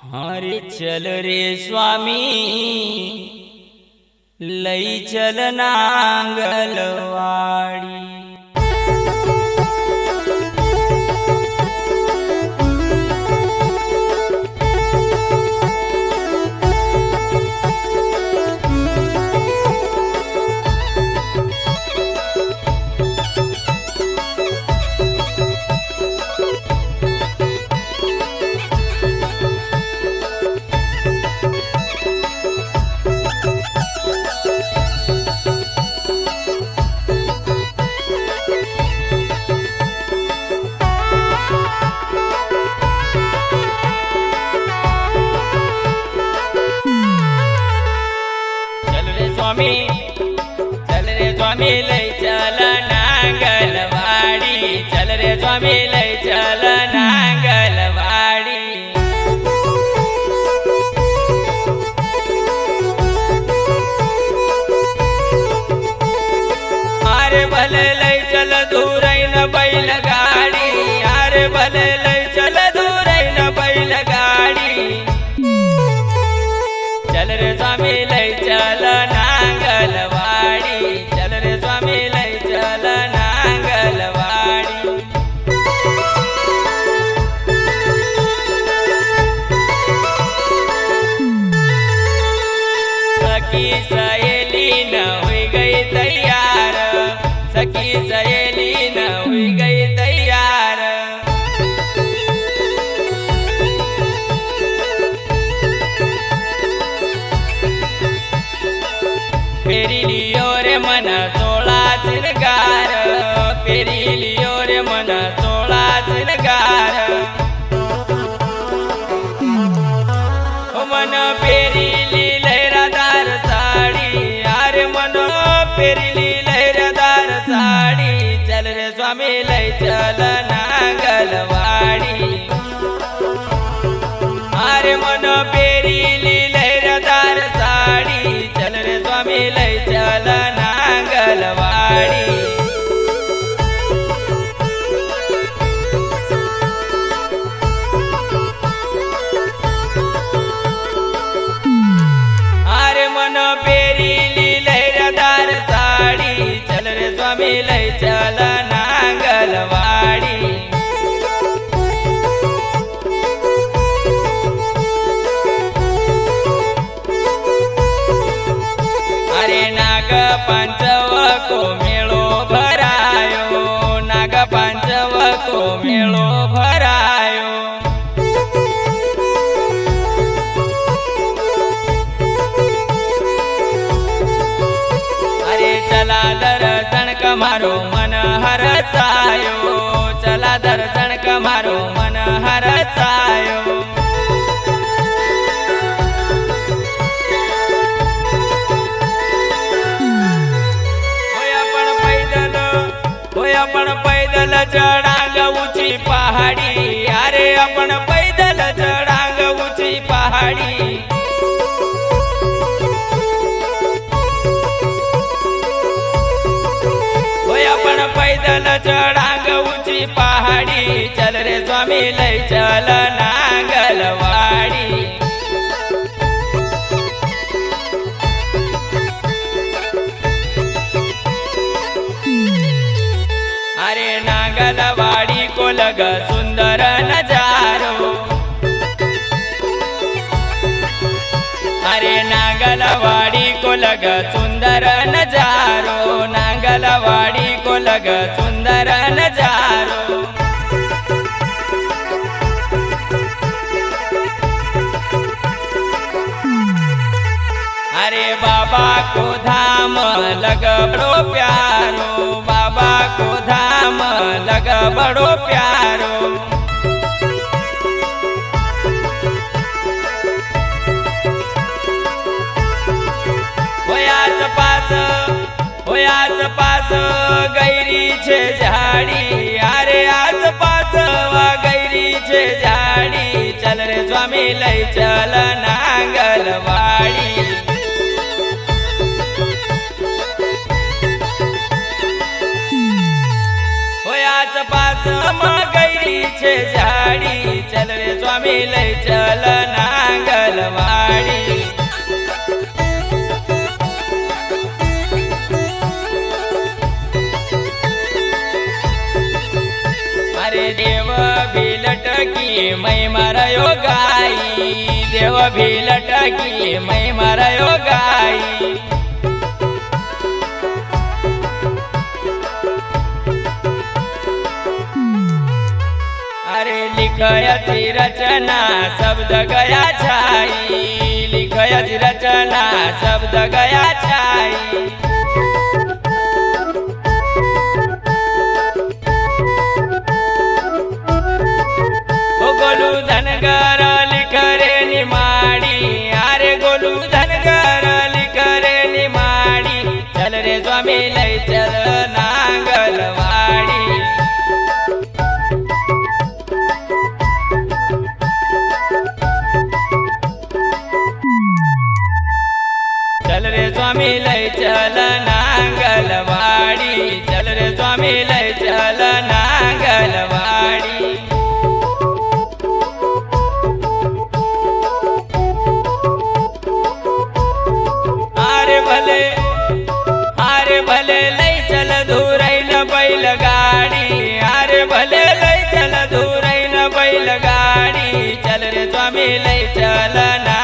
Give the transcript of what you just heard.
हरे चल रे स्वामी लई चल नांगलवाड़ी। स्वामी लई चल नांगलवाड़ी, चल रे स्वामी लई चल नांगलवाड़ी। अरे भले लई चल दूर न बैलगाड़ी, अरे भले लई चल दूर न बैलगाड़ी। चल रे स्वामी लई चल नांगलवाड़ी, चल रे स्वामी लई चल नांगलवाड़ी। सखी सहेली न हुई गई तैयार, सखी सहेली न हुई गई तैयार। फेरी लियो रे मन 16 श्रृंगार, फेरी लियो रे मन 16 श्रृंगार। मन फेरी ली लहरादार साड़ी, अरे मन फेरी ली लहरादार साड़ी। चल रे स्वामी लई चल नांगलवाड़ी, अरे मन फेरी ली लहरादार साड़ी। चल रे स्वामी लई चल नांगलवाड़ी। अरे मन फेरी ली लहरादार साड़ी। चल रे स्वामी लई चल नांगलवाड़ी। अरे नाग पंचव को मेलो भरायो, नाग पंचव को मेलो भरायो। अरे चला दर्शन कमारो मन हरसायो, चला दर्शन कमारो मन हरसायो। अपन पैदल चढ़ांग ऊंची पहाड़ी, अरे अपन पैदल चढ़ांग ऊंची पहाड़ी। अपन पैदल चढ़ांग ऊंची पहाड़ी। चल रे स्वामी लई चल नांगलवाड़ी। अरे नांगलवाड़ी को लग सुंदर नजारो, अरे नांगलवाड़ी को लग सुंदर नजारो, नांगलवाड़ी को लग सुंदर नजारो। अरे बाबा को धाम लग बड़ो प्यारो, बाबा को धाम लग बड़ो प्यारो। होयाच पास गैरी छे झाड़ी, अरे आज पास गैरी छे झाड़ी। चल रे स्वामी लई चल नांगलवाड़ी। होयाच पास गैरी छे झाड़ी। चल रे स्वामी लई चल ना मै मारयो गाई देव भी लटकी मै मारयो गाई अरे लिखयती रचना शब्द गया छाई लिखयती रचना शब्द गया छाई गोलू धनगर लिख रे निमाड़ी अरे गोलू धनगर लिख रे निमाड़ी चल रे स्वामी लय चल नांगलवाड़ी चल रे स्वामी लय चल नांगलवाड़ी चल रे स्वामी लय चल नांगलवाड़ी अरे भले लय चल धुरैन बैलगाड़ी अरे भले लय चल धुरैन बैलगाड़ी चल रे स्वामी लय चल ना